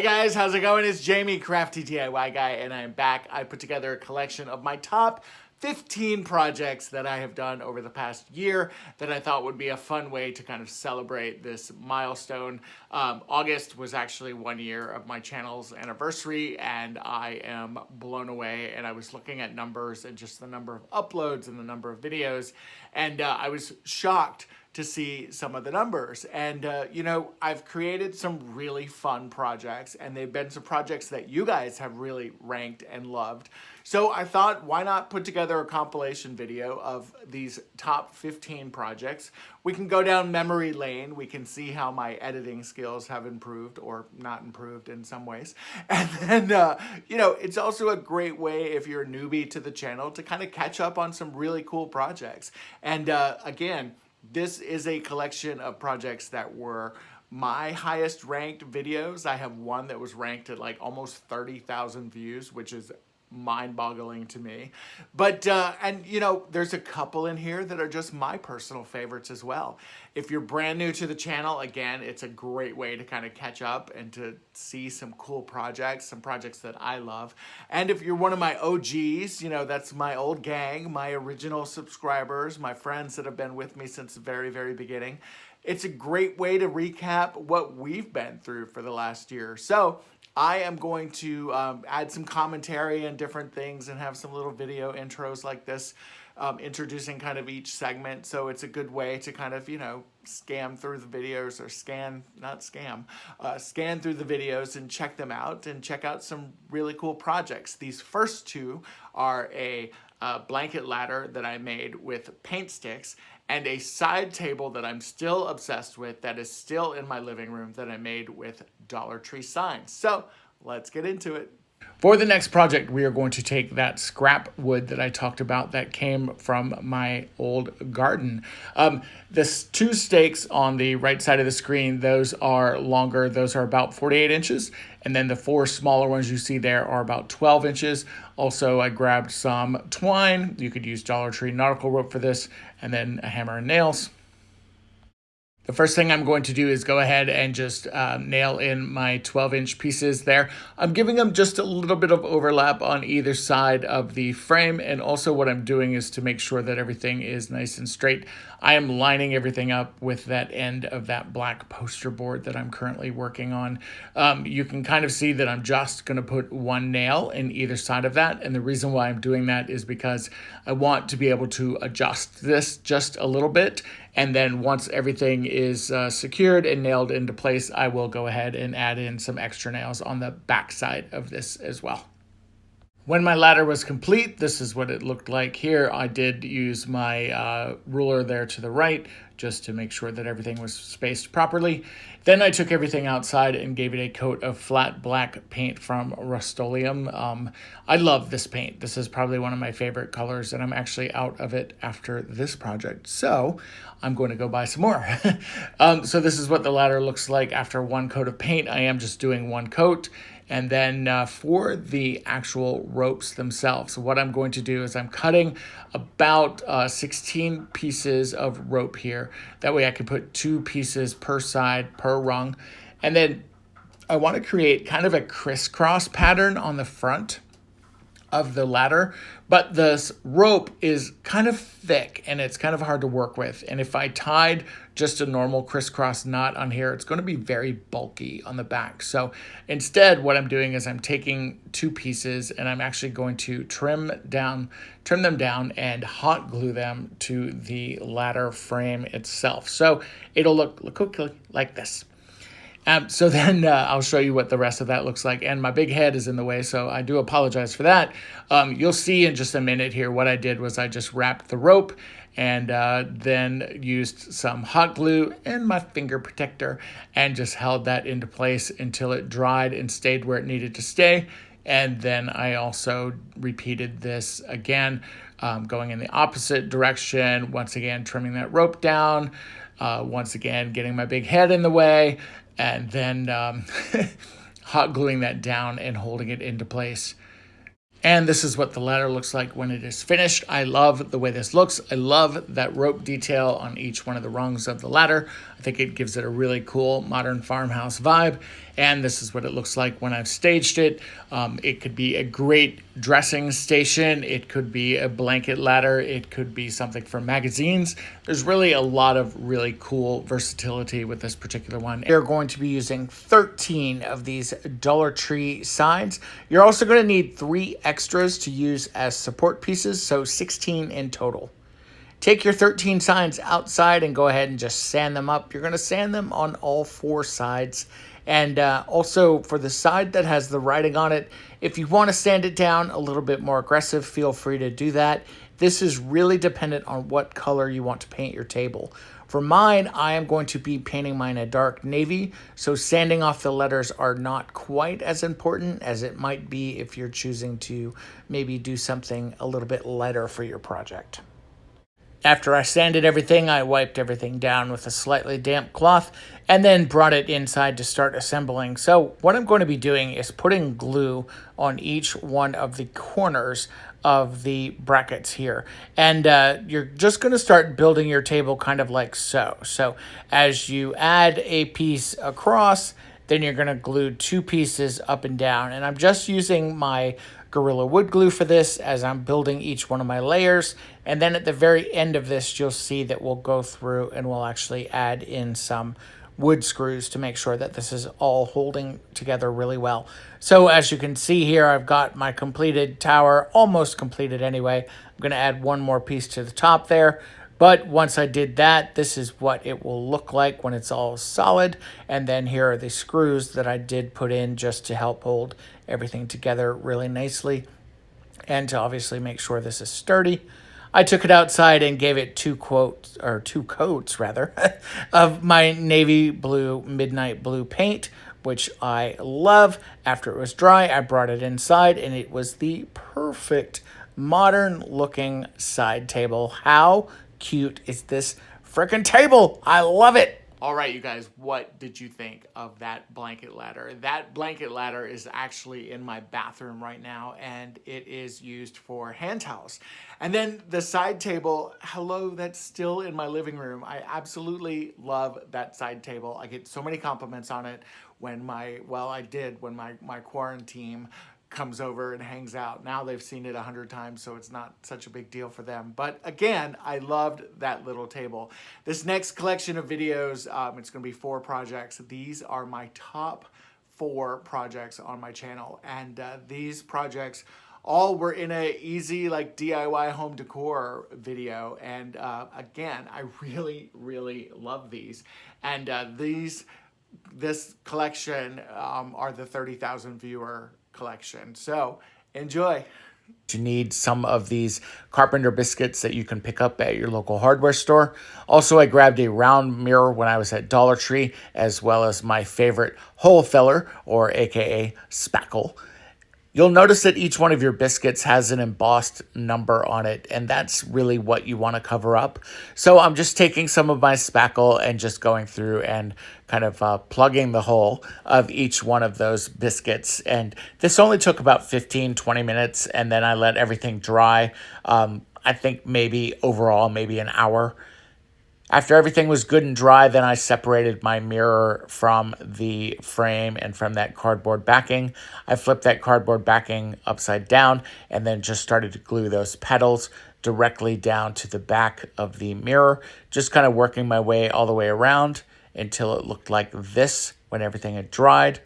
Hey guys, how's it going? It's Jamie, Crafty DIY Guy, and I'm back. I put together a collection of my top 15 projects that I have done over the past year that I thought would be a fun way to kind of celebrate this milestone. August was actually 1 year of my channel's anniversary, and I am blown away. And I was looking at numbers and just the number of uploads and the number of videos, and I was shocked to see some of the numbers. And, you know, I've created some really fun projects, and they've been some projects that you guys have really ranked and loved. So I thought, why not put together a compilation video of these top 15 projects? We can go down memory lane. We can see how my editing skills have improved or not improved in some ways. And then, you know, it's also a great way if you're a newbie to the channel to kind of catch up on some really cool projects. And again, this is a collection of projects that were my highest ranked videos. I have one that was ranked at like almost 30,000 views, which is mind-boggling to me. But, and you know, there's a couple in here that are just my personal favorites as well. If you're brand new to the channel, again, it's a great way to kind of catch up and to see some cool projects, some projects that I love. And if you're one of my OGs, you know, that's my old gang, my original subscribers, my friends that have been with me since the very, very beginning. It's a great way to recap what we've been through for the last year. So I am going to add some commentary and different things and have some little video intros like this, introducing kind of each segment. So it's a good way to kind of, you know, scan through the videos, or scan through the videos and check them out and check out some really cool projects. These first two are a blanket ladder that I made with paint sticks, and a side table that I'm still obsessed with that is still in my living room that I made with Dollar Tree signs. So let's get into it. For the next project, we are going to take that scrap wood that I talked about that came from my old garden. The two stakes on the right side of the screen, those are longer. Those are about 48 inches. And then the four smaller ones you see there are about 12 inches. Also, I grabbed some twine. You could use Dollar Tree nautical rope for this, and then a hammer and nails. The first thing I'm going to do is go ahead and just nail in my 12-inch pieces there. I'm giving them just a little bit of overlap on either side of the frame, and also what I'm doing is to make sure that everything is nice and straight. I am lining everything up with that end of that black poster board that I'm currently working on. You can kind of see that I'm just going to put one nail in either side of that, and the reason why I'm doing that is because I want to be able to adjust this just a little bit. And then once everything is secured and nailed into place, I will go ahead and add in some extra nails on the back side of this as well. When my ladder was complete, this is what it looked like here. I did use my ruler there to the right just to make sure that everything was spaced properly. Then I took everything outside and gave it a coat of flat black paint from Rust-Oleum. I love this paint. This is probably one of my favorite colors, and I'm actually out of it after this project. So I'm going to go buy some more. So this is what the ladder looks like after one coat of paint. I am just doing one coat. And then for the actual ropes themselves, what I'm going to do is I'm cutting about 16 pieces of rope here. That way I can put 2 pieces per side per rung. And then I want to create kind of a crisscross pattern on the front of the ladder, but this rope is kind of thick and it's kind of hard to work with. And if I tied just a normal crisscross knot on here, it's going to be very bulky on the back. So instead, what I'm doing is I'm taking 2 pieces and I'm actually going to trim them down and hot glue them to the ladder frame itself. So it'll look like this. So then I'll show you what the rest of that looks like. And my big head is in the way, so I do apologize for that. You'll see in just a minute here what I did was I just wrapped the rope and then used some hot glue and my finger protector and just held that into place until it dried and stayed where it needed to stay. And then I also repeated this again, going in the opposite direction, once again trimming that rope down, once again getting my big head in the way, and then hot gluing that down and holding it into place. And this is what the ladder looks like when it is finished. I love the way this looks. I love that rope detail on each one of the rungs of the ladder. I think it gives it a really cool modern farmhouse vibe. And this is what it looks like when I've staged it. It could be a great dressing station. It could be a blanket ladder. It could be something for magazines. There's really a lot of really cool versatility with this particular one. You're going to be using 13 of these Dollar Tree sides. You're also going to need 3 extras to use as support pieces, so 16 in total. Take your 13 signs outside and go ahead and just sand them up. You're going to sand them on all 4 sides. And also for the side that has the writing on it, if you want to sand it down a little bit more aggressive, feel free to do that. This is really dependent on what color you want to paint your table. For mine, I am going to be painting mine a dark navy, so sanding off the letters are not quite as important as it might be if you're choosing to maybe do something a little bit lighter for your project. After I sanded everything, I wiped everything down with a slightly damp cloth and then brought it inside to start assembling. So what I'm going to be doing is putting glue on each one of the corners of the brackets here. And you're just going to start building your table kind of like so. So as you add a piece across, then you're going to glue 2 pieces up and down. And I'm just using my Gorilla Wood glue for this as I'm building each one of my layers. And then at the very end of this, you'll see that we'll go through and we'll actually add in some wood screws to make sure that this is all holding together really well. So as you can see here, I've got my completed tower, almost completed anyway. I'm going to add one more piece to the top there. But once I did that, this is what it will look like when it's all solid. And then here are the screws that I did put in just to help hold everything together really nicely and to obviously make sure this is sturdy. I took it outside and gave it 2 coats of my navy blue, midnight blue paint, which I love. After it was dry, I brought it inside and it was the perfect modern looking side table. How cute is this freaking table? I love it. All right, you guys, what did you think of that blanket ladder? That blanket ladder is actually in my bathroom right now, and it is used for hand towels. And then the side table, hello, that's still in my living room. I absolutely love that side table. I get so many compliments on it when my quarantine comes over and hangs out. Now they've seen it 100 times, so it's not such a big deal for them. But again, I loved that little table. This next collection of videos, it's gonna be 4 projects. These are my top 4 projects on my channel. And these projects all were in a easy like DIY home decor video. And again, I really, really love these. And this collection are the 30,000 viewer collection. So enjoy. You need some of these carpenter biscuits that you can pick up at your local hardware store. Also, I grabbed a round mirror when I was at Dollar Tree, as well as my favorite hole filler, or AKA spackle. You'll notice that each one of your biscuits has an embossed number on it, and that's really what you want to cover up. So I'm just taking some of my spackle and just going through and kind of plugging the hole of each one of those biscuits. And this only took about 15-20 minutes, and then I let everything dry. I think maybe overall, maybe an hour. After everything was good and dry, then I separated my mirror from the frame and from that cardboard backing. I flipped that cardboard backing upside down and then just started to glue those petals directly down to the back of the mirror, just kind of working my way all the way around until it looked like this when everything had dried.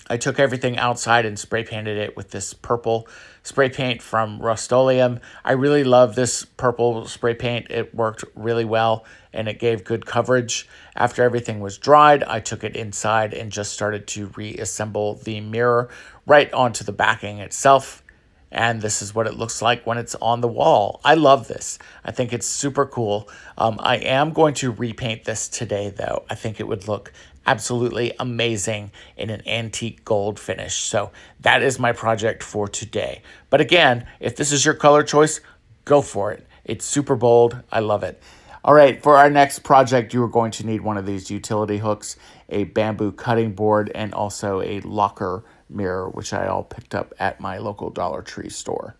I took everything outside and spray painted it with this purple spray paint from Rust-Oleum. I really love this purple spray paint. It worked really well and it gave good coverage. After everything was dried, I took it inside and just started to reassemble the mirror right onto the backing itself. And this is what it looks like when it's on the wall. I love this. I think it's super cool. I am going to repaint this today, though. I think it would look absolutely amazing in an antique gold finish. So that is my project for today. But again, if this is your color choice, go for it. It's super bold. I love it. All right, for our next project, you are going to need one of these utility hooks, a bamboo cutting board, and also a locker mirror, which I all picked up at my local Dollar Tree store.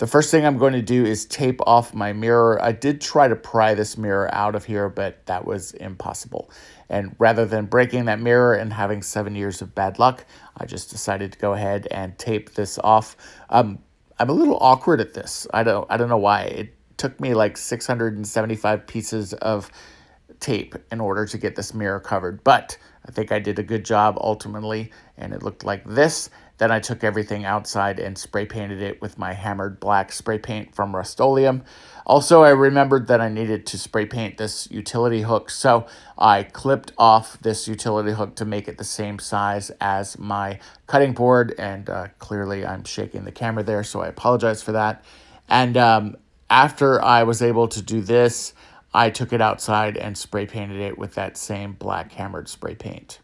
The first thing I'm going to do is tape off my mirror. I did try to pry this mirror out of here, but that was impossible. And rather than breaking that mirror and having 7 years of bad luck, I just decided to go ahead and tape this off. I'm a little awkward at this. I don't know why. It took me like 675 pieces of tape in order to get this mirror covered, but I think I did a good job ultimately, and it looked like this. Then I took everything outside and spray painted it with my hammered black spray paint from Rust-Oleum. Also, I remembered that I needed to spray paint this utility hook, so I clipped off this utility hook to make it the same size as my cutting board, and clearly I'm shaking the camera there, so I apologize for that. And after I was able to do this, I took it outside and spray painted it with that same black hammered spray paint.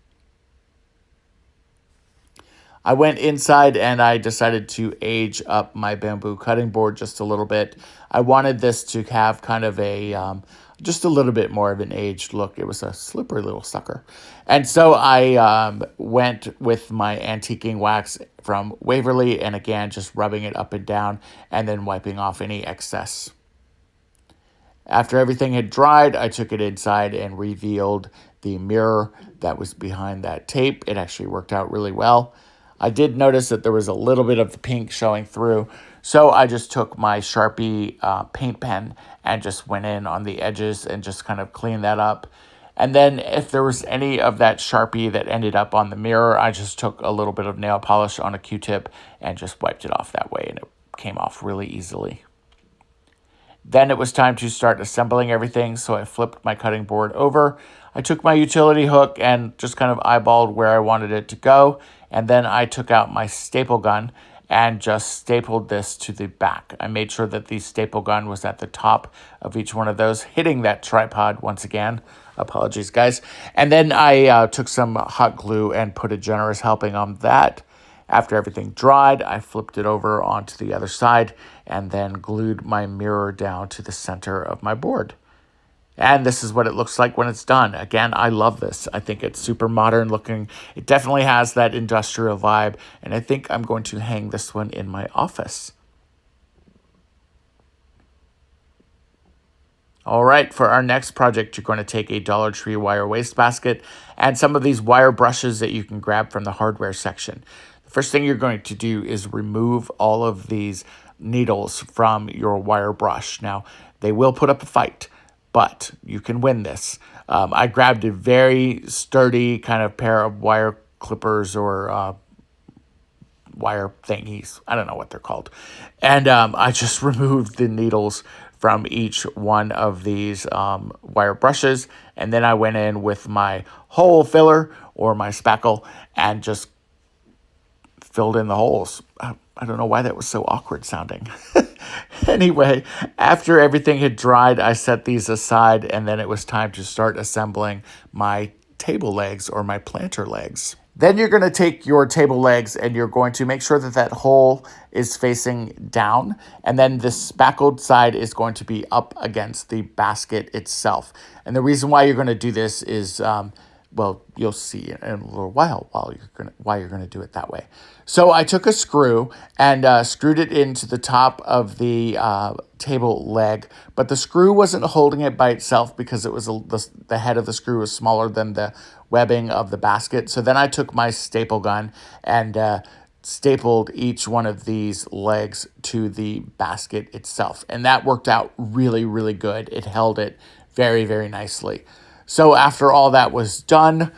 I went inside and I decided to age up my bamboo cutting board just a little bit. I wanted this to have kind of a, just a little bit more of an aged look. It was a slippery little sucker. And so I went with my antiquing wax from Waverly, and again, just rubbing it up and down and then wiping off any excess. After everything had dried, I took it inside and revealed the mirror that was behind that tape. It actually worked out really well. I did notice that there was a little bit of the pink showing through, so I just took my Sharpie paint pen and just went in on the edges and just kind of cleaned that up. And then if there was any of that Sharpie that ended up on the mirror, I just took a little bit of nail polish on a Q-tip and just wiped it off that way, and it came off really easily. Then it was time to start assembling everything, so I flipped my cutting board over. I took my utility hook and just kind of eyeballed where I wanted it to go, and then I took out my staple gun and just stapled this to the back. I made sure that the staple gun was at the top of each one of those, hitting that tripod once again. Apologies, guys. And then I took some hot glue and put a generous helping on that. After everything dried, I flipped it over onto the other side and then glued my mirror down to the center of my board. And this is what it looks like when it's done. Again, I love this. I think it's super modern looking. It definitely has that industrial vibe, and I think I'm going to hang this one in my office. All right, for our next project, you're going to take a Dollar Tree wire wastebasket and some of these wire brushes that you can grab from the hardware section. The first thing you're going to do is remove all of these needles from your wire brush. Now, they will put up a fight, but you can win this. I grabbed a very sturdy kind of pair of wire clippers or wire thingies. I don't know what they're called. And I just removed the needles from each one of these wire brushes. And then I went in with my hole filler or my spackle and just filled in the holes. I don't know why that was so awkward sounding. Anyway, after everything had dried, I set these aside, and then it was time to start assembling my table legs or my planter legs. Then you're going to take your table legs and you're going to make sure that that hole is facing down, and then the spackled side is going to be up against the basket itself. And the reason why you're going to do this is, well, you'll see in a little while why you're going to do it that way. So I took a screw and screwed it into the top of the table leg, but the screw wasn't holding it by itself because it was the head of the screw was smaller than the webbing of the basket. So then I took my staple gun and stapled each one of these legs to the basket itself. And that worked out really, really good. It held it very, very nicely. So after all that was done,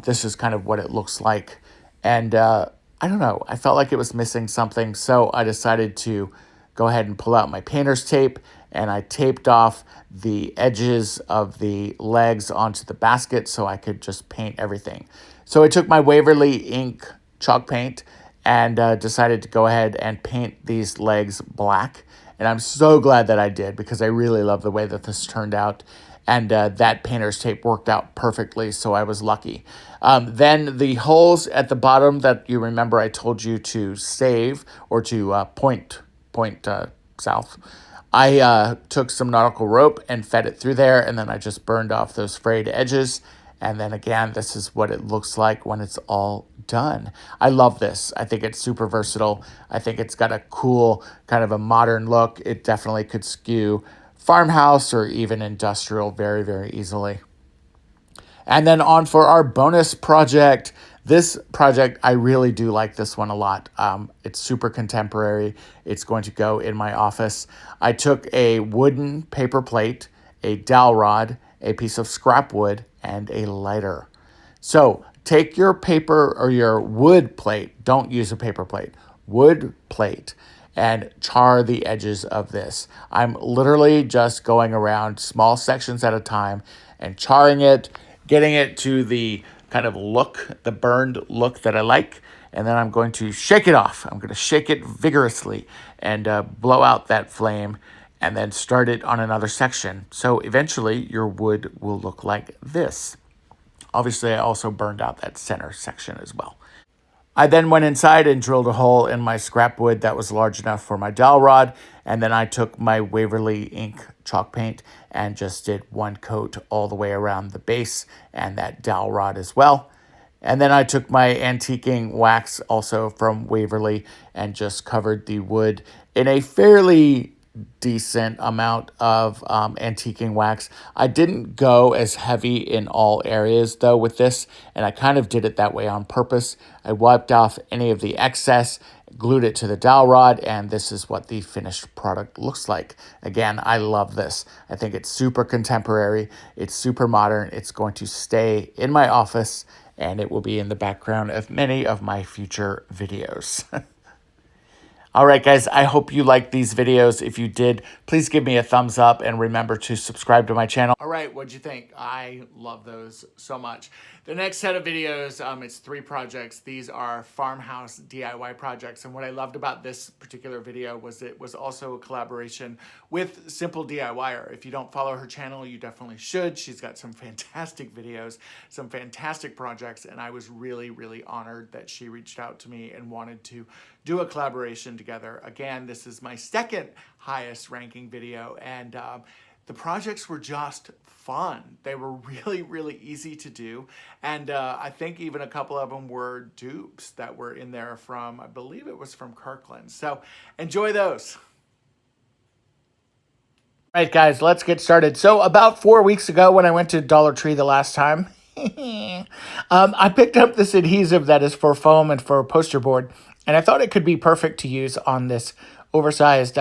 this is kind of what it looks like. And I don't know, I felt like it was missing something, so I decided to go ahead and pull out my painter's tape, and I taped off the edges of the legs onto the basket so I could just paint everything. So I took my Waverly ink chalk paint and decided to go ahead and paint these legs black. And I'm so glad that I did, because I really love the way that this turned out. And that painter's tape worked out perfectly, so I was lucky. Then the holes at the bottom that you remember I told you to save or to point south, I took some nautical rope and fed it through there, and then I just burned off those frayed edges. And then again, this is what it looks like when it's all done. I love this. I think it's super versatile. I think it's got a cool kind of a modern look. It definitely could skew farmhouse or even industrial very, very easily. And then on for our bonus project. This project, I really do like this one a lot. It's super contemporary. It's going to go in my office. I took a wooden paper plate, a dowel rod, a piece of scrap wood, and a lighter. So take your paper or your wood plate. Don't use a paper plate. Wood plate. And char the edges of this. I'm literally just going around small sections at a time and charring it, getting it to the kind of look, the burned look that I like. And then I'm going to shake it off. I'm going to shake it vigorously and blow out that flame and then start it on another section. So eventually your wood will look like this. Obviously, I also burned out that center section as well. I then went inside and drilled a hole in my scrap wood that was large enough for my dowel rod. And then I took my Waverly ink chalk paint and just did one coat all the way around the base and that dowel rod as well. And then I took my antiquing wax also from Waverly and just covered the wood in a fairly decent amount of antiquing wax. I didn't go as heavy in all areas though with this, and I kind of did it that way on purpose. I wiped off any of the excess, glued it to the dowel rod, and this is what the finished product looks like. Again, I love this. I think it's super contemporary. It's super modern. It's going to stay in my office, and it will be in the background of many of my future videos. All right, guys, I hope you liked these videos. If you did, please give me a thumbs up and remember to subscribe to my channel. All right, what'd you think? I love those so much. The next set of videos, it's 3 projects. These are farmhouse DIY projects. And what I loved about this particular video was it was also a collaboration with Simple DIYer. If you don't follow her channel, you definitely should. She's got some fantastic videos, some fantastic projects, and I was really, really honored that she reached out to me and wanted to do a collaboration together. Again, this is my second highest ranking video, and the projects were just fun. They were really, really easy to do. And I think even a couple of them were dupes that were in there from, I believe it was from Kirkland. So enjoy those. All right, guys, let's get started. So about 4 weeks ago when I went to Dollar Tree the last time, I picked up this adhesive that is for foam and for poster board. And I thought it could be perfect to use on this oversized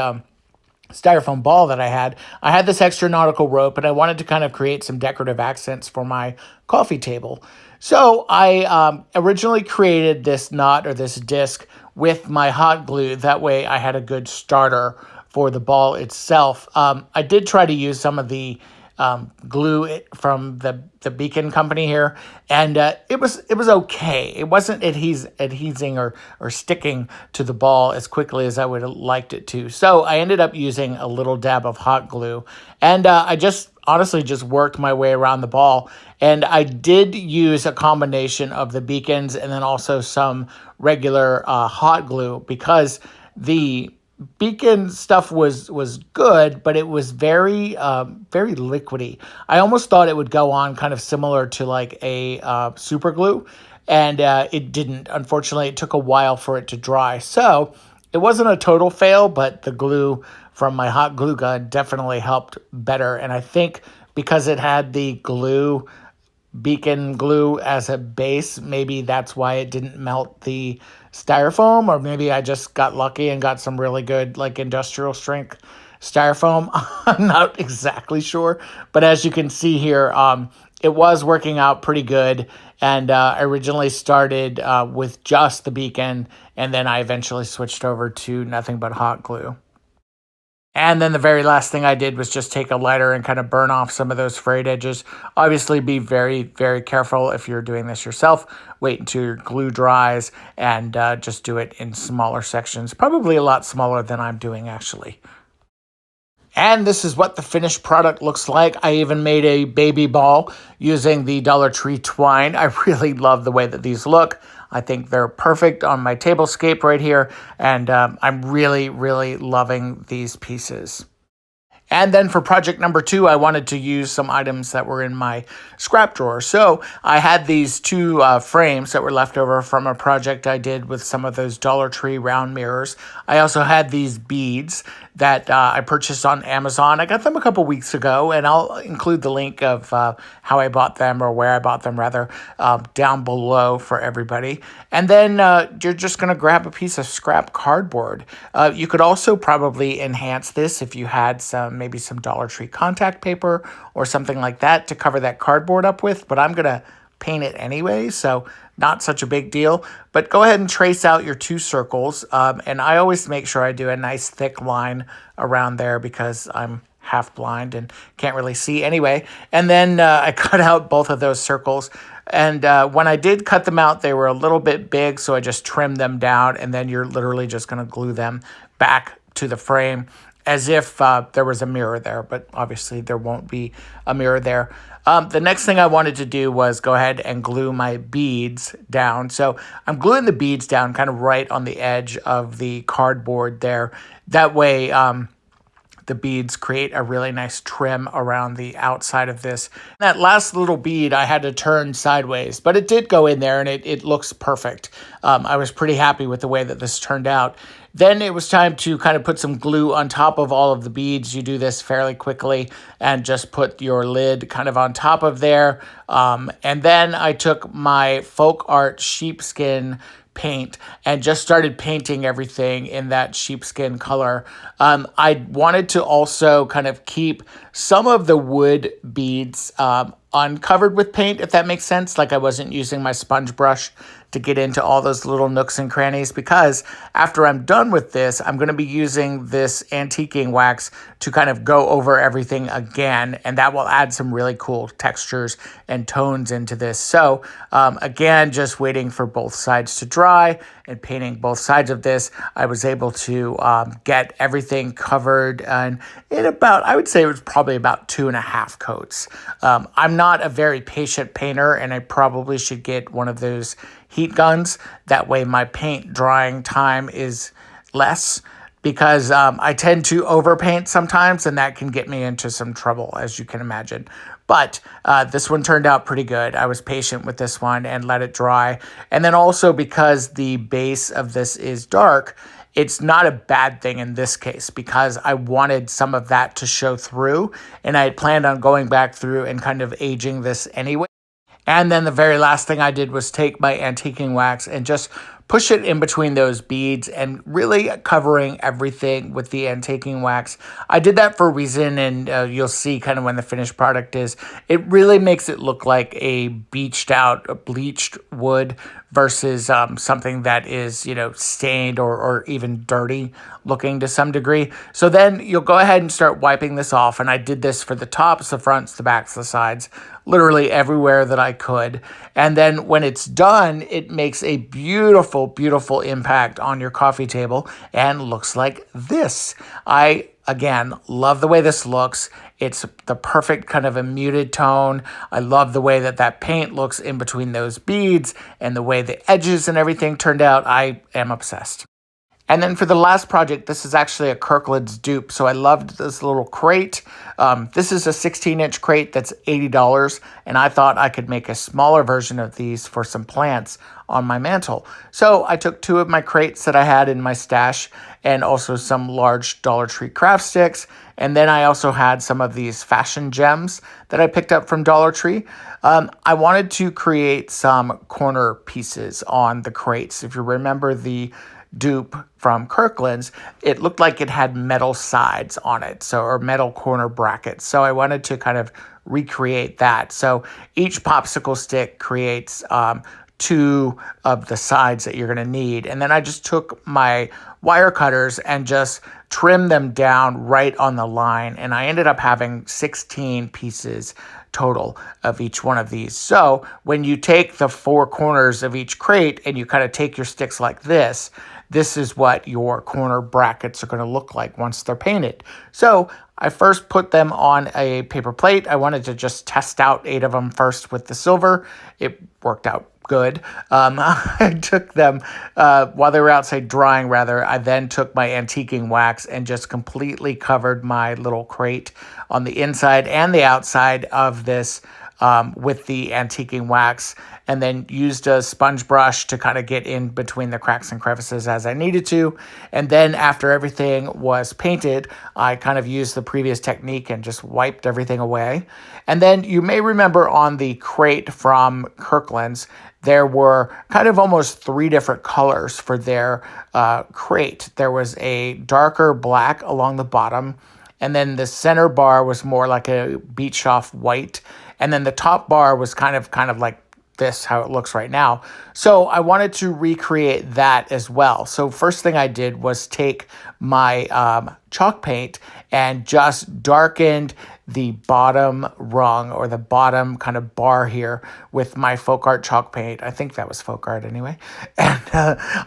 styrofoam ball that I had. I had this extra nautical rope and I wanted to kind of create some decorative accents for my coffee table. So I originally created this knot or this disc with my hot glue. That way I had a good starter for the ball itself. I did try to use some of the glue from the Beacon company here, and it was okay. It wasn't adhesing or sticking to the ball as quickly as I would have liked it to. So I ended up using a little dab of hot glue, and I just honestly just worked my way around the ball. And I did use a combination of the Beacons and then also some regular hot glue, because the Beacon stuff was good, but it was very very liquidy. I almost thought it would go on kind of similar to like a super glue, and it didn't. Unfortunately, it took a while for it to dry. So it wasn't a total fail, but the glue from my hot glue gun definitely helped better. And I think because it had the glue, Beacon glue as a base, maybe that's why it didn't melt the styrofoam, or maybe I just got lucky and got some really good like industrial strength styrofoam. I'm not exactly sure, but as you can see here, it was working out pretty good. And I originally started with just the Beacon, and then I eventually switched over to nothing but hot glue. And then the very last thing I did was just take a lighter and kind of burn off some of those frayed edges. Obviously, be very, very careful if you're doing this yourself. Wait until your glue dries and just do it in smaller sections. Probably a lot smaller than I'm doing, actually. And this is what the finished product looks like. I even made a baby ball using the Dollar Tree twine. I really love the way that these look. I think they're perfect on my tablescape right here, and I'm really, really loving these pieces. And then for project number 2, I wanted to use some items that were in my scrap drawer. So I had these 2 frames that were left over from a project I did with some of those Dollar Tree round mirrors. I also had these beads that I purchased on Amazon. I got them a couple weeks ago, and I'll include the link of how I bought them, or where I bought them rather, down below for everybody. And then you're just going to grab a piece of scrap cardboard. You could also probably enhance this if you had maybe some Dollar Tree contact paper or something like that to cover that cardboard up with, but I'm going to paint it anyway, so not such a big deal. But go ahead and trace out your 2 circles, and I always make sure I do a nice thick line around there because I'm half blind and can't really see anyway. And then I cut out both of those circles, and when I did cut them out, they were a little bit big, so I just trimmed them down, and then you're literally just going to glue them back to the frame as if there was a mirror there, but obviously there won't be a mirror there. The next thing I wanted to do was go ahead and glue my beads down. So I'm gluing the beads down kind of right on the edge of the cardboard there. That way the beads create a really nice trim around the outside of this. That last little bead I had to turn sideways, but it did go in there and it looks perfect. I was pretty happy with the way that this turned out. Then it was time to kind of put some glue on top of all of the beads. You do this fairly quickly and just put your lid kind of on top of there. And then I took my folk art sheepskin paint and just started painting everything in that sheepskin color. I wanted to also kind of keep some of the wood beads uncovered with paint, if that makes sense. Like I wasn't using my sponge brush to get into all those little nooks and crannies, because after I'm done with this, I'm going to be using this antiquing wax to kind of go over everything again, and that will add some really cool textures and tones into this. So again, just waiting for both sides to dry and painting both sides of this, I was able to get everything covered in about, I would say it was probably about 2.5 coats. I'm not a very patient painter, and I probably should get one of those heat guns. That way my paint drying time is less, because I tend to overpaint sometimes, and that can get me into some trouble, as you can imagine. But this one turned out pretty good. I was patient with this one and let it dry. And then also, because the base of this is dark, it's not a bad thing in this case, because I wanted some of that to show through, and I had planned on going back through and kind of aging this anyway. And then the very last thing I did was take my antiquing wax and just push it in between those beads and really covering everything with the antiquing wax. I did that for a reason, and you'll see kind of when the finished product is. It really makes it look like a bleached wood versus something that is, stained or even dirty looking to some degree. So then you'll go ahead and start wiping this off. And I did this for the tops, the fronts, the backs, the sides, literally everywhere that I could. And then when it's done, it makes a beautiful, beautiful impact on your coffee table and looks like this. I, again, love the way this looks. It's the perfect kind of a muted tone. I love the way that paint looks in between those beads, and the way the edges and everything turned out. I am obsessed. And then for the last project, this is actually a Kirkland's dupe. So I loved this little crate. This is a 16-inch crate that's $80, and I thought I could make a smaller version of these for some plants on my mantle. So I took 2 of my crates that I had in my stash, and also some large Dollar Tree craft sticks. And then I also had some of these fashion gems that I picked up from Dollar Tree. I wanted to create some corner pieces on the crates. If you remember the dupe from Kirkland's, it looked like it had metal sides on it, or metal corner brackets. So I wanted to kind of recreate that. So each popsicle stick creates 2 of the sides that you're going to need. And then I just took my wire cutters and just trimmed them down right on the line. And I ended up having 16 pieces total of each one of these. So when you take the 4 corners of each crate and you kind of take your sticks like this is what your corner brackets are going to look like once they're painted. So I first put them on a paper plate. I wanted to just test out 8 of them first with the silver. It worked out good. I took them while they were outside drying, rather. I then took my antiquing wax and just completely covered my little crate on the inside and the outside of this with the antiquing wax, and then used a sponge brush to kind of get in between the cracks and crevices as I needed to. And then after everything was painted, I kind of used the previous technique and just wiped everything away. And then you may remember on the crate from Kirkland's, there were kind of almost 3 different colors for their crate. There was a darker black along the bottom, and then the center bar was more like a beach off white, and then the top bar was kind of like this, how it looks right now. So I wanted to recreate that as well. So first thing I did was take my chalk paint and just darkened the bottom rung, or the bottom kind of bar here, with my folk art chalk paint. I think that was folk art anyway. And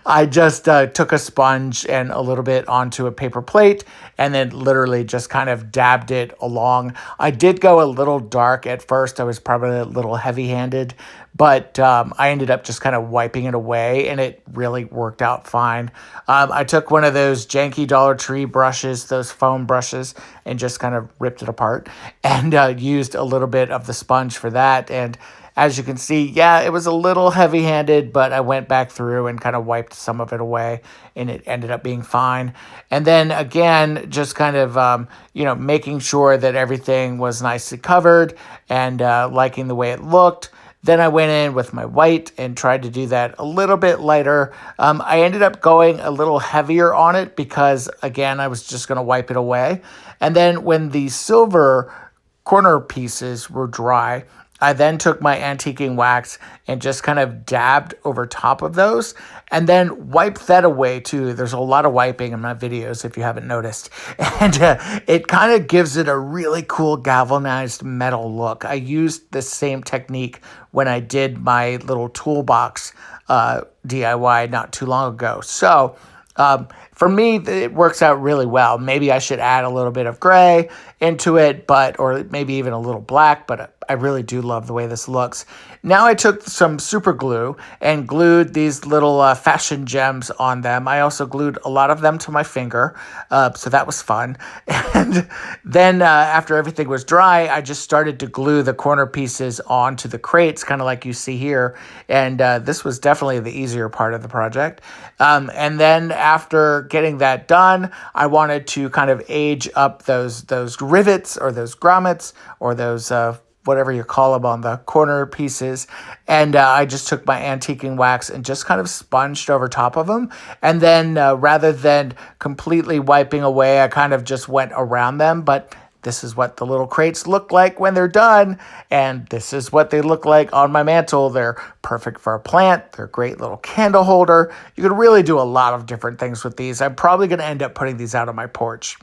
I just took a sponge and a little bit onto a paper plate, and then literally just kind of dabbed it along. I did go a little dark at first. I was probably a little heavy-handed, but I ended up just kind of wiping it away, and it really worked out fine. I took one of those janky Dollar Tree brushes, those foam brushes, and just kind of ripped it apart, and used a little bit of the sponge for that. And as you can see, yeah, it was a little heavy-handed, but I went back through and kind of wiped some of it away, and it ended up being fine. And then again, just kind of, making sure that everything was nicely covered and liking the way it looked. Then I went in with my white and tried to do that a little bit lighter. I ended up going a little heavier on it because, again, I was just going to wipe it away. And then when the silver corner pieces were dry, I then took my antiquing wax and just kind of dabbed over top of those, and then wiped that away too. There's a lot of wiping in my videos if you haven't noticed. And it kind of gives it a really cool galvanized metal look. I used the same technique when I did my little toolbox DIY not too long ago. So for me, it works out really well. Maybe I should add a little bit of gray into it, or maybe even a little black, but I really do love the way this looks. Now I took some super glue and glued these little fashion gems on them. I also glued a lot of them to my finger, so that was fun. And then after everything was dry, I just started to glue the corner pieces onto the crates, kind of like you see here. And this was definitely the easier part of the project. And then after getting that done, I wanted to kind of age up those rivets, or those grommets, or those whatever you call them on the corner pieces. And I just took my antiquing wax and just kind of sponged over top of them. And then rather than completely wiping away, I kind of just went around them. But this is what the little crates look like when they're done. And this is what they look like on my mantle. They're perfect for a plant. They're a great little candle holder. You can really do a lot of different things with these. I'm probably going to end up putting these out on my porch.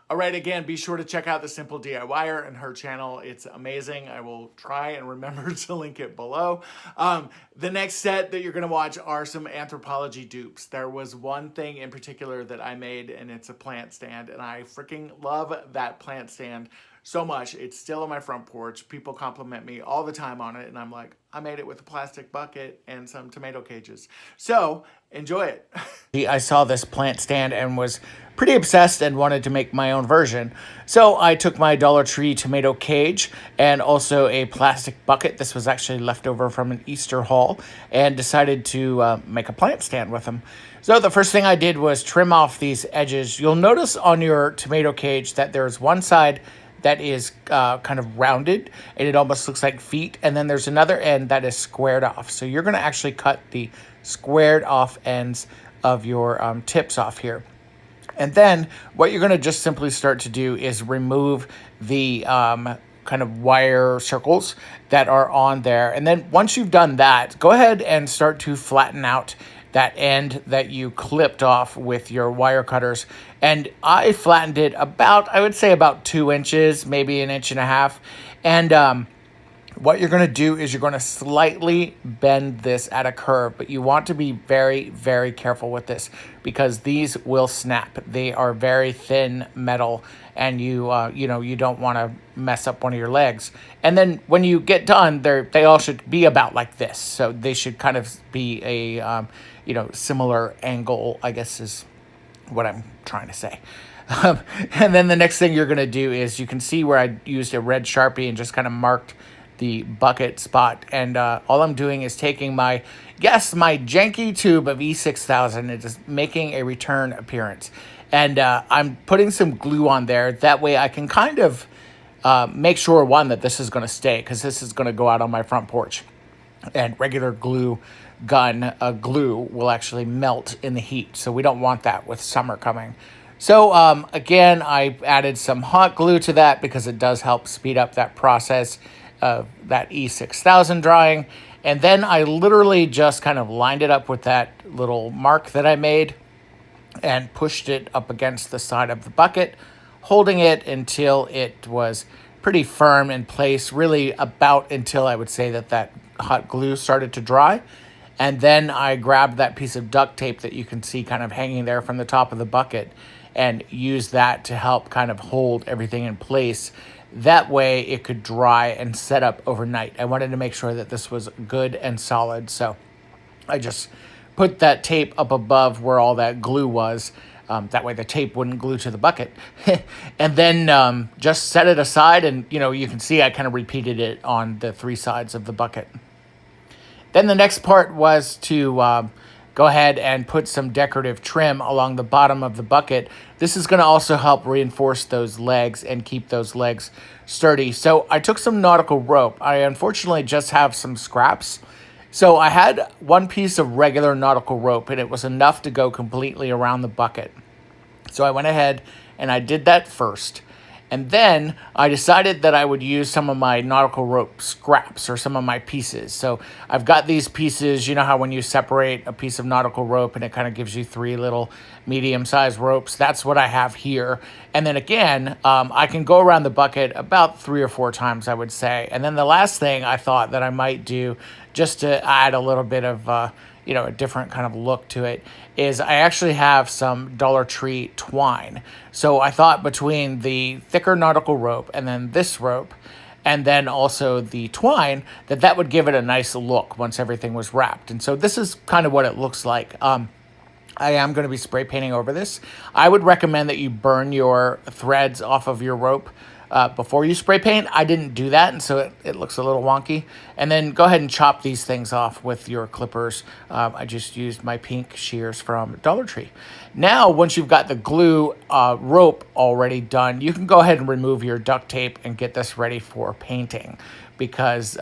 All right, again, be sure to check out The Simple DIYer and her channel. It's amazing. I will try and remember to link it below. The next set that you're going to watch are some anthropology dupes. There was one thing in particular that I made, and it's a plant stand, and I freaking love that plant stand so much. It's still on my front porch. People compliment me all the time on it, and I'm like, I made it with a plastic bucket and some tomato cages. So enjoy it. I saw this plant stand and was pretty obsessed and wanted to make my own version. So I took my Dollar Tree tomato cage and also a plastic bucket. This was actually left over from an Easter haul, and decided to make a plant stand with them. So the first thing I did was trim off these edges. You'll notice on your tomato cage that there's one side that is kind of rounded, and it almost looks like feet. And then there's another end that is squared off. So you're going to actually cut the squared off ends of your tips off here. And then what you're going to just simply start to do is remove the kind of wire circles that are on there. And then once you've done that, go ahead and start to flatten out that end that you clipped off with your wire cutters. And I flattened it about, I would say about 2 inches, maybe 1.5 inches. And What you're going to do is you're going to slightly bend this at a curve, but you want to be very, very careful with this because these will snap. They are very thin metal, and you don't want to mess up one of your legs. And then when you get done, they all should be about like this. So they should kind of be a similar angle, I guess is what I'm trying to say. And then the next thing you're going to do is you can see where I used a red Sharpie and just kind of marked the bucket spot, and all I'm doing is taking my janky tube of E6000 and just making a return appearance, and I'm putting some glue on there. That way I can kind of make sure, one, that this is going to stay, because this is going to go out on my front porch, and regular glue will actually melt in the heat, so we don't want that with summer coming. So again, I added some hot glue to that because it does help speed up that process of that E6000 drying. And then I literally just kind of lined it up with that little mark that I made and pushed it up against the side of the bucket, holding it until it was pretty firm in place, really about until I would say that hot glue started to dry. And then I grabbed that piece of duct tape that you can see kind of hanging there from the top of the bucket and used that to help kind of hold everything in place. That way it could dry and set up overnight. I wanted to make sure that this was good and solid, so I just put that tape up above where all that glue was. That way the tape wouldn't glue to the bucket. And then just set it aside, and you can see I kind of repeated it on the three sides of the bucket. Then the next part was to go ahead and put some decorative trim along the bottom of the bucket. This is going to also help reinforce those legs and keep those legs sturdy. So I took some nautical rope. I unfortunately just have some scraps. So I had one piece of regular nautical rope, and it was enough to go completely around the bucket. So I went ahead and I did that first. And then I decided that I would use some of my nautical rope scraps or some of my pieces. So I've got these pieces, you know how when you separate a piece of nautical rope and it kind of gives you three little medium-sized ropes? That's what I have here. And then again, I can go around the bucket about 3 or 4 times, I would say. And then the last thing I thought that I might do, just to add a little bit of a different kind of look to it, is I actually have some Dollar Tree twine. So I thought between the thicker nautical rope and then this rope, and then also the twine, that would give it a nice look once everything was wrapped. And so this is kind of what it looks like. I am going to be spray painting over this. I would recommend that you burn your threads off of your rope before you spray paint. I didn't do that, and so it looks a little wonky. And then go ahead and chop these things off with your clippers. I just used my pink shears from Dollar Tree. Now, once you've got the glue rope already done, you can go ahead and remove your duct tape and get this ready for painting, because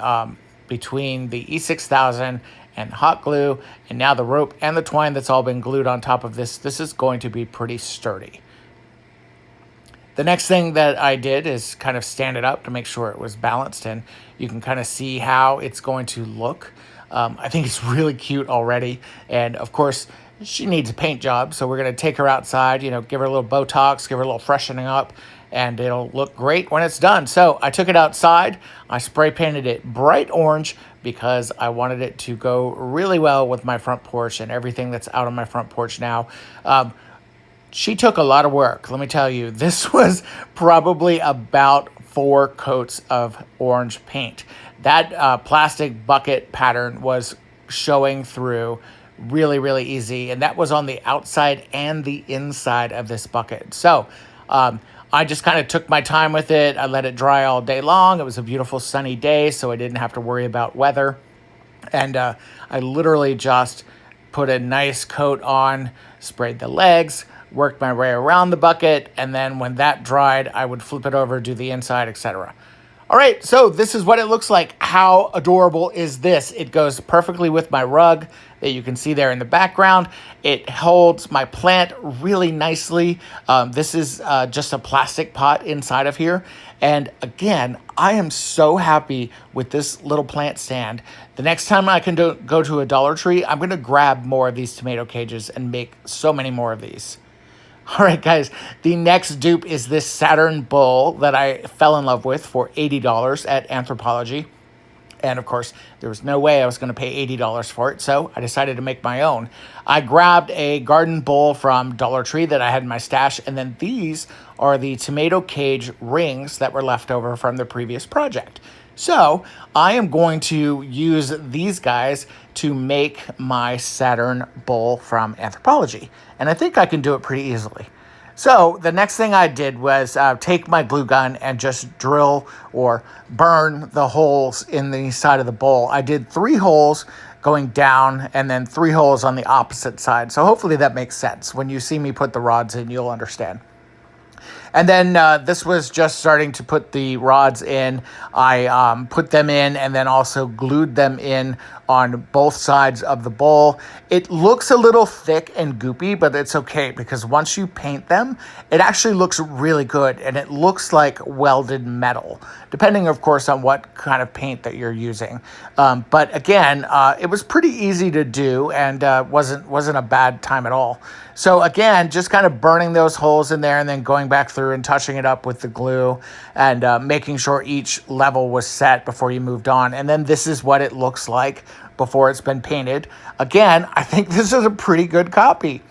between the E6000 and hot glue and now the rope and the twine that's all been glued on top of this is going to be pretty sturdy. The next thing that I did is kind of stand it up to make sure it was balanced, and you can kind of see how it's going to look. I think it's really cute already, and of course she needs a paint job, so we're going to take her outside, give her a little Botox, give her a little freshening up, and it'll look great when it's done. So I took it outside, I spray painted it bright orange because I wanted it to go really well with my front porch and everything that's out on my front porch now. She took a lot of work, let me tell you. This was probably about 4 coats of orange paint. That plastic bucket pattern was showing through really, really easy, and that was on the outside and the inside of this bucket. So I just kind of took my time with it. I let it dry all day long. It was a beautiful sunny day, so I didn't have to worry about weather. And I literally just put a nice coat on, sprayed the legs, worked my way around the bucket, and then when that dried, I would flip it over, do the inside, etc. All right, so this is what it looks like. How adorable is this? It goes perfectly with my rug that you can see there in the background. It holds my plant really nicely. This is just a plastic pot inside of here. And again, I am so happy with this little plant stand. The next time I can go to a Dollar Tree, I'm going to grab more of these tomato cages and make so many more of these. All right, guys, the next dupe is this Saturn Bowl that I fell in love with for $80 at Anthropologie. And of course, there was no way I was going to pay $80 for it, so I decided to make my own. I grabbed a garden bowl from Dollar Tree that I had in my stash, and then these are the tomato cage rings that were left over from the previous project. So I am going to use these guys to make my Saturn Bowl from Anthropology, and I think I can do it pretty easily. So the next thing I did was take my glue gun and just drill or burn the holes in the side of the bowl. I did 3 holes going down and then 3 holes on the opposite side. So hopefully that makes sense. When you see me put the rods in, you'll understand. And then this was just starting to put the rods in. I put them in and then also glued them in on both sides of the bowl. It looks a little thick and goopy, but it's okay because once you paint them, it actually looks really good and it looks like welded metal, depending, of course, on what kind of paint that you're using. But again, it was pretty easy to do and wasn't a bad time at all. So again, just kind of burning those holes in there and then going back through and touching it up with the glue and making sure each level was set before you moved on. And then this is what it looks like before it's been painted. Again, I think this is a pretty good copy.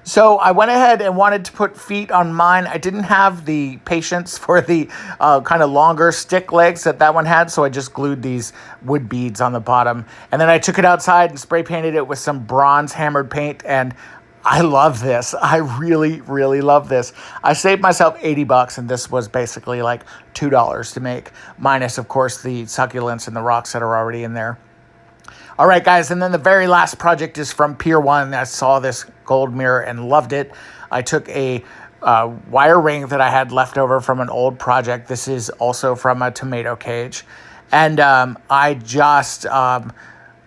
So I went ahead and wanted to put feet on mine. I didn't have the patience for the kind of longer stick legs that one had, so I just glued these wood beads on the bottom. And then I took it outside and spray painted it with some bronze hammered paint, and I love this. I really, really love this. I saved myself $80, and this was basically like $2 to make, minus, of course, the succulents and the rocks that are already in there. All right, guys, and then the very last project is from Pier 1. I saw this gold mirror and loved it. I took a wire ring that I had left over from an old project. This is also from a tomato cage. And I just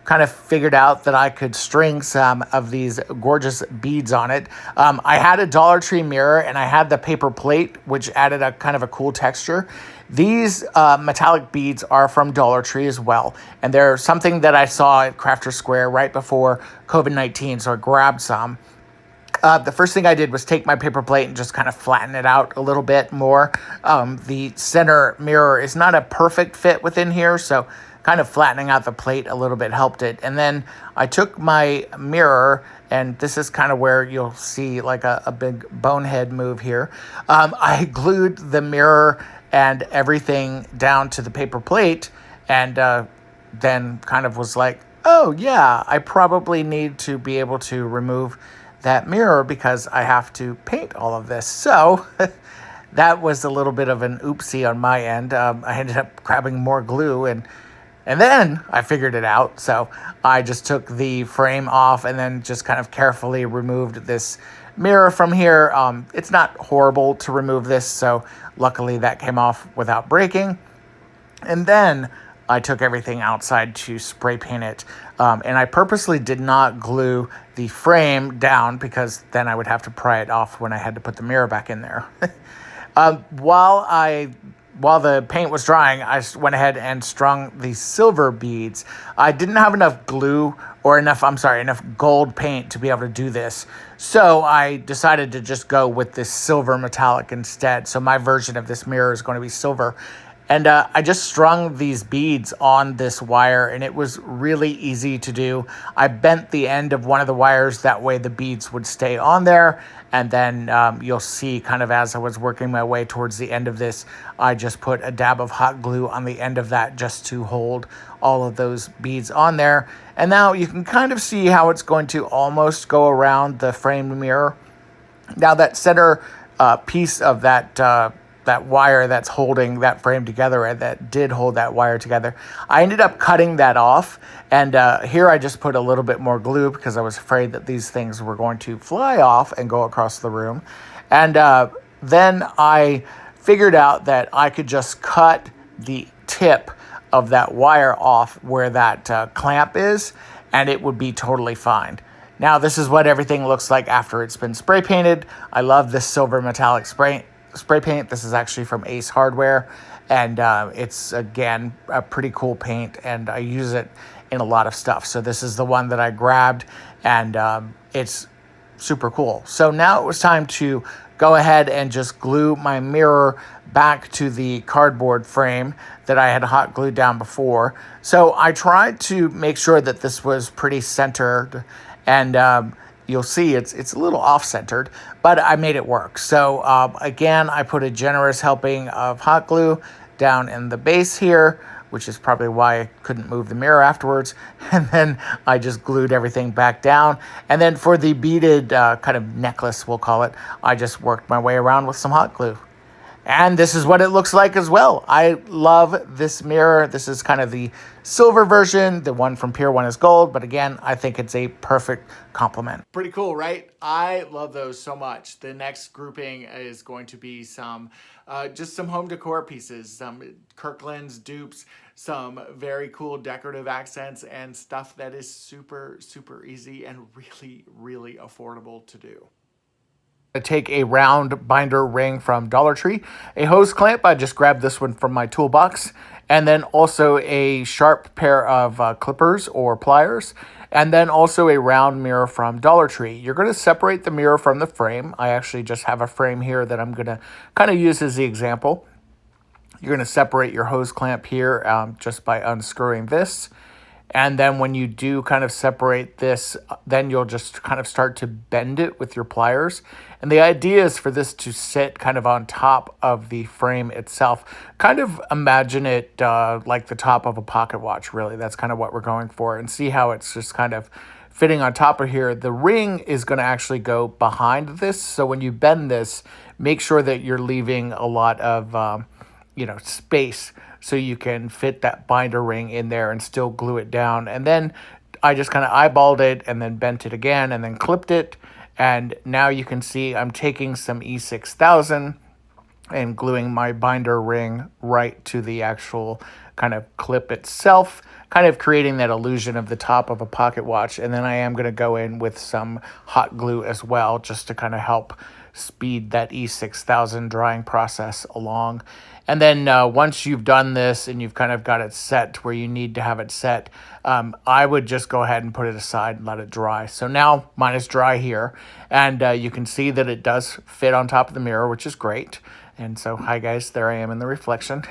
kind of figured out that I could string some of these gorgeous beads on it. I had a Dollar Tree mirror and I had the paper plate, which added a kind of a cool texture. These metallic beads are from Dollar Tree as well, and they're something that I saw at Crafter Square right before COVID-19, so I grabbed some. The first thing I did was take my paper plate and just kind of flatten it out a little bit more. The center mirror is not a perfect fit within here, so kind of flattening out the plate a little bit helped it. And then I took my mirror, and this is kind of where you'll see like a big bonehead move here. I glued the mirror and everything down to the paper plate, and then kind of was like, oh yeah, I probably need to be able to remove that mirror because I have to paint all of this. So that was a little bit of an oopsie on my end. I ended up grabbing more glue and then I figured it out. So I just took the frame off and then just kind of carefully removed this mirror from here. It's not horrible to remove this, so luckily that came off without breaking. And then I took everything outside to spray paint it. And I purposely did not glue the frame down because then I would have to pry it off when I had to put the mirror back in there. While the paint was drying, I went ahead and strung the silver beads. I didn't have enough glue or enough gold paint to be able to do this. So I decided to just go with this silver metallic instead. So my version of this mirror is going to be silver. And I just strung these beads on this wire, and it was really easy to do. I bent the end of one of the wires, that way the beads would stay on there. And then you'll see kind of as I was working my way towards the end of this, I just put a dab of hot glue on the end of that just to hold all of those beads on there. And now you can kind of see how it's going to almost go around the framed mirror. Now that center piece of that wire that's holding that frame together, and that did hold that wire together, I ended up cutting that off. And here I just put a little bit more glue because I was afraid that these things were going to fly off and go across the room. And then I figured out that I could just cut the tip of that wire off where that clamp is, and it would be totally fine. Now this is what everything looks like after it's been spray painted. I love this silver metallic spray paint. This is actually from Ace Hardware, and it's, again, a pretty cool paint, and I use it in a lot of stuff. So this is the one that I grabbed, and it's super cool. So now it was time to go ahead and just glue my mirror back to the cardboard frame that I had hot glued down before. So I tried to make sure that this was pretty centered, and you'll see it's a little off-centered, but I made it work. So again, I put a generous helping of hot glue down in the base here, which is probably why I couldn't move the mirror afterwards. And then I just glued everything back down. And then for the beaded kind of necklace, we'll call it, I just worked my way around with some hot glue. And this is what it looks like as well. I love this mirror. This is kind of the silver version. The one from Pier 1 is gold. But again, I think it's a perfect complement. Pretty cool, right? I love those so much. The next grouping is going to be some, just some home decor pieces, some Kirkland's, Dupes, some very cool decorative accents, and stuff that is super, super easy and really, really affordable to do. Take a round binder ring from Dollar Tree, a hose clamp, I just grabbed this one from my toolbox, and then also a sharp pair of clippers or pliers, and then also a round mirror from Dollar Tree. You're going to separate the mirror from the frame. I actually just have a frame here that I'm going to kind of use as the example. You're going to separate your hose clamp here just by unscrewing this. And then when you do kind of separate this, then you'll just kind of start to bend it with your pliers. And the idea is for this to sit kind of on top of the frame itself. Kind of imagine it like the top of a pocket watch, really. That's kind of what we're going for. And see how it's just kind of fitting on top of here. The ring is going to actually go behind this. So when you bend this, make sure that you're leaving a lot of space, so you can fit that binder ring in there and still glue it down. And then I just kind of eyeballed it and then bent it again and then clipped it. And now you can see I'm taking some E6000 and gluing my binder ring right to the actual kind of clip itself, kind of creating that illusion of the top of a pocket watch. And then I am going to go in with some hot glue as well, just to kind of help speed that E6000 drying process along. And then once you've done this and you've kind of got it set where you need to have it set, I would just go ahead and put it aside and let it dry. So now mine is dry here, and you can see that it does fit on top of the mirror, which is great. And so, hi guys, there I am in the reflection.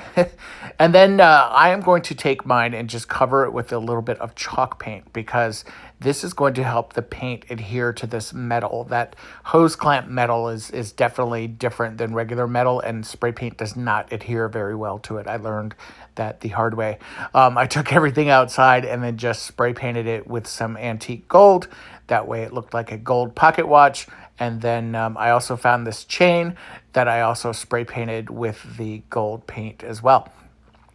And then I am going to take mine and just cover it with a little bit of chalk paint, because this is going to help the paint adhere to this metal. That hose clamp metal is definitely different than regular metal, and spray paint does not adhere very well to it. I learned that the hard way. I took everything outside and then just spray painted it with some antique gold. That way it looked like a gold pocket watch. And then I also found this chain that I also spray painted with the gold paint as well.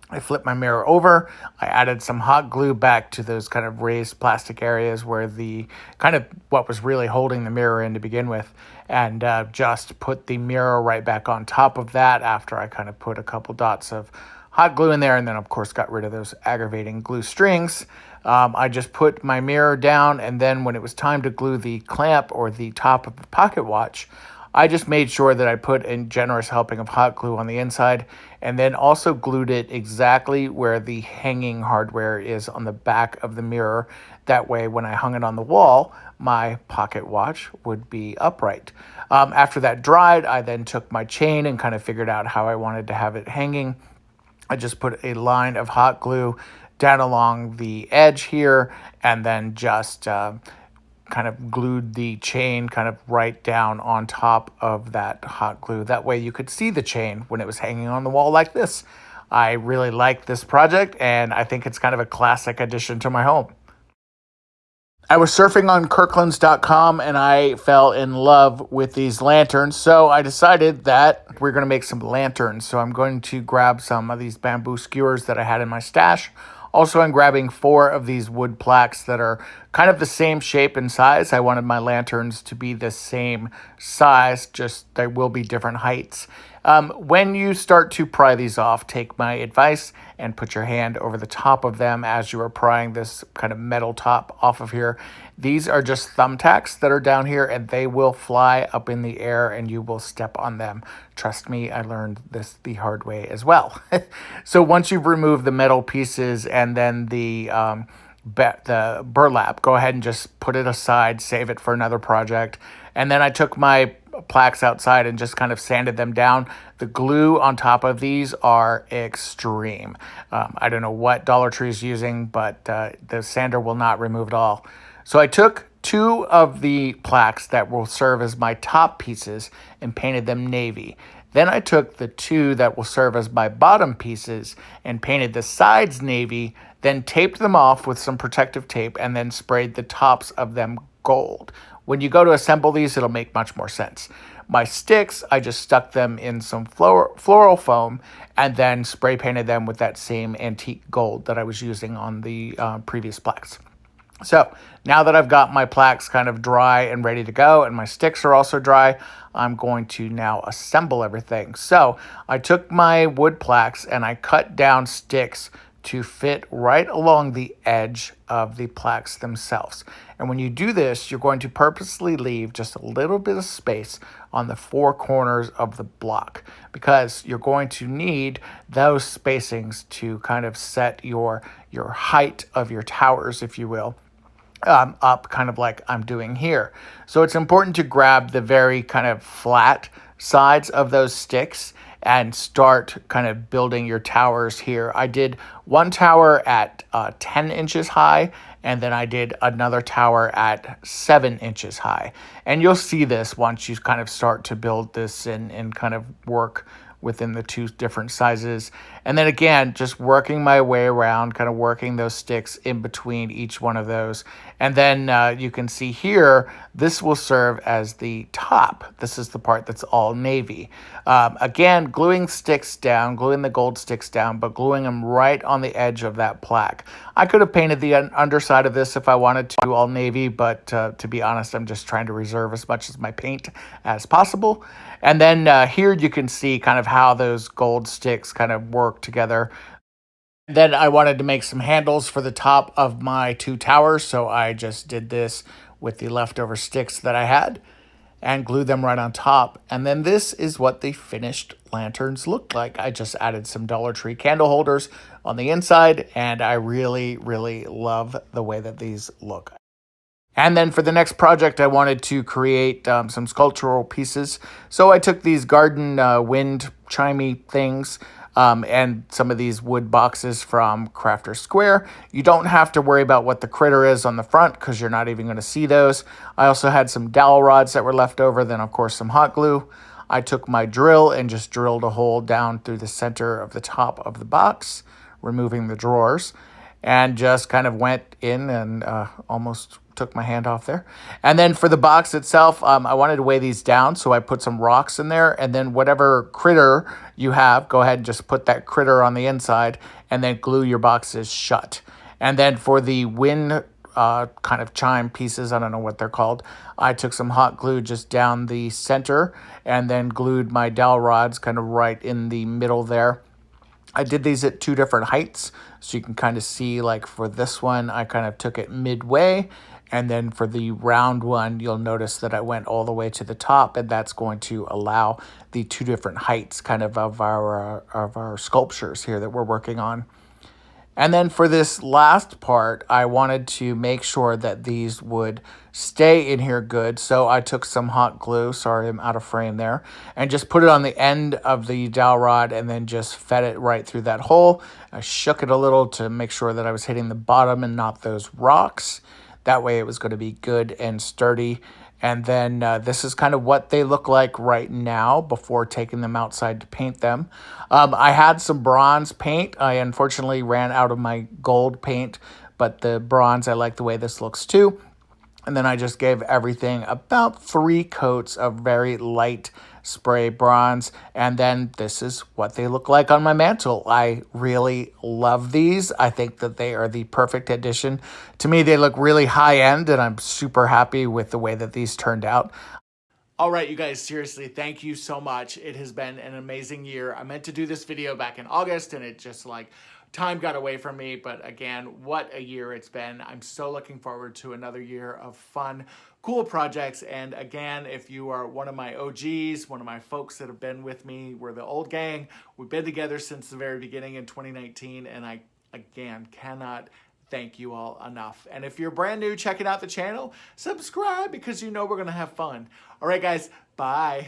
I flipped my mirror over. I added some hot glue back to those kind of raised plastic areas where the kind of what was really holding the mirror in to begin with, and just put the mirror right back on top of that after I kind of put a couple dots of hot glue in there, and then of course got rid of those aggravating glue strings. I just put my mirror down, and then when it was time to glue the clamp or the top of the pocket watch, I just made sure that I put a generous helping of hot glue on the inside, and then also glued it exactly where the hanging hardware is on the back of the mirror. That way, when I hung it on the wall, my pocket watch would be upright. After that dried, I then took my chain and kind of figured out how I wanted to have it hanging. I just put a line of hot glue down along the edge here, and then just kind of glued the chain kind of right down on top of that hot glue. That way you could see the chain when it was hanging on the wall like this. I really like this project, and I think it's kind of a classic addition to my home. I was surfing on Kirklands.com and I fell in love with these lanterns. So I decided that we're going to make some lanterns. So I'm going to grab some of these bamboo skewers that I had in my stash. Also, I'm grabbing 4 of these wood plaques that are kind of the same shape and size. I wanted my lanterns to be the same size, just they will be different heights. When you start to pry these off, take my advice and put your hand over the top of them as you are prying this kind of metal top off of here. These are just thumbtacks that are down here, and they will fly up in the air and you will step on them. Trust me, I learned this the hard way as well. So once you've removed the metal pieces and then the burlap, go ahead and just put it aside, save it for another project. And then I took my plaques outside and just kind of sanded them down. The glue on top of these are extreme. I don't know what Dollar Tree is using, but the sander will not remove it all. So I took 2 of the plaques that will serve as my top pieces and painted them navy. Then I took the 2 that will serve as my bottom pieces and painted the sides navy, then taped them off with some protective tape and then sprayed the tops of them gold. When you go to assemble these, it'll make much more sense. My sticks, I just stuck them in some floral foam and then spray painted them with that same antique gold that I was using on the previous plaques. So now that I've got my plaques kind of dry and ready to go and my sticks are also dry, I'm going to now assemble everything. So I took my wood plaques and I cut down sticks to fit right along the edge of the plaques themselves. And when you do this, you're going to purposely leave just a little bit of space on the 4 corners of the block because you're going to need those spacings to kind of set your height of your towers, if you will, up kind of like I'm doing here. So it's important to grab the very kind of flat sides of those sticks and start kind of building your towers here. I did one tower at 10 inches high, and then I did another tower at 7 inches high. And you'll see this once you kind of start to build this and kind of work within the 2 different sizes. And then again, just working my way around, kind of working those sticks in between each one of those. And then you can see here, this will serve as the top. This is the part that's all navy. Again, gluing sticks down, gluing the gold sticks down, but gluing them right on the edge of that plaque. I could have painted the underside of this if I wanted to all navy, but to be honest, I'm just trying to reserve as much of my paint as possible. And then here you can see kind of how those gold sticks kind of work together. Then I wanted to make some handles for the top of my 2 towers, so I just did this with the leftover sticks that I had and glued them right on top. And then this is what the finished lanterns look like. I just added some Dollar Tree candle holders on the inside, and I really, really love the way that these look. And then for the next project, I wanted to create some sculptural pieces. So I took these garden wind chimey things and some of these wood boxes from Crafter Square. You don't have to worry about what the critter is on the front because you're not even going to see those. I also had some dowel rods that were left over, then of course some hot glue. I took my drill and just drilled a hole down through the center of the top of the box, removing the drawers, and just kind of went in and almost took my hand off there. And then for the box itself, I wanted to weigh these down, so I put some rocks in there, and then whatever critter you have, go ahead and just put that critter on the inside, and then glue your boxes shut. And then for the wind kind of chime pieces, I don't know what they're called, I took some hot glue just down the center, and then glued my dowel rods kind of right in the middle there. I did these at 2 different heights, so you can kind of see, like for this one, I kind of took it midway, and then for the round one, you'll notice that I went all the way to the top, and that's going to allow the 2 different heights kind of our sculptures here that we're working on. And then for this last part, I wanted to make sure that these would stay in here good. So I took some hot glue, sorry I'm out of frame there, and just put it on the end of the dowel rod and then just fed it right through that hole. I shook it a little to make sure that I was hitting the bottom and not those rocks. That way it was going to be good and sturdy. And then this is kind of what they look like right now before taking them outside to paint them. I had some bronze paint. I unfortunately ran out of my gold paint, but the bronze, I like the way this looks too. And then I just gave everything about 3 coats of very light spray bronze. And then this is what they look like on my mantle. I really love these. I think that they are the perfect addition. To me, they look really high end, and I'm super happy with the way that these turned out. All right, you guys, seriously, thank you so much. It has been an amazing year. I meant to do this video back in August, and it just time got away from me. But again, what a year it's been. I'm so looking forward to another year of fun, cool projects. And again, if you are one of my OGs, one of my folks that have been with me, we're the old gang. We've been together since the very beginning in 2019, and I, again, cannot thank you all enough. And if you're brand new checking out the channel, subscribe because you know we're going to have fun. All right, guys, bye.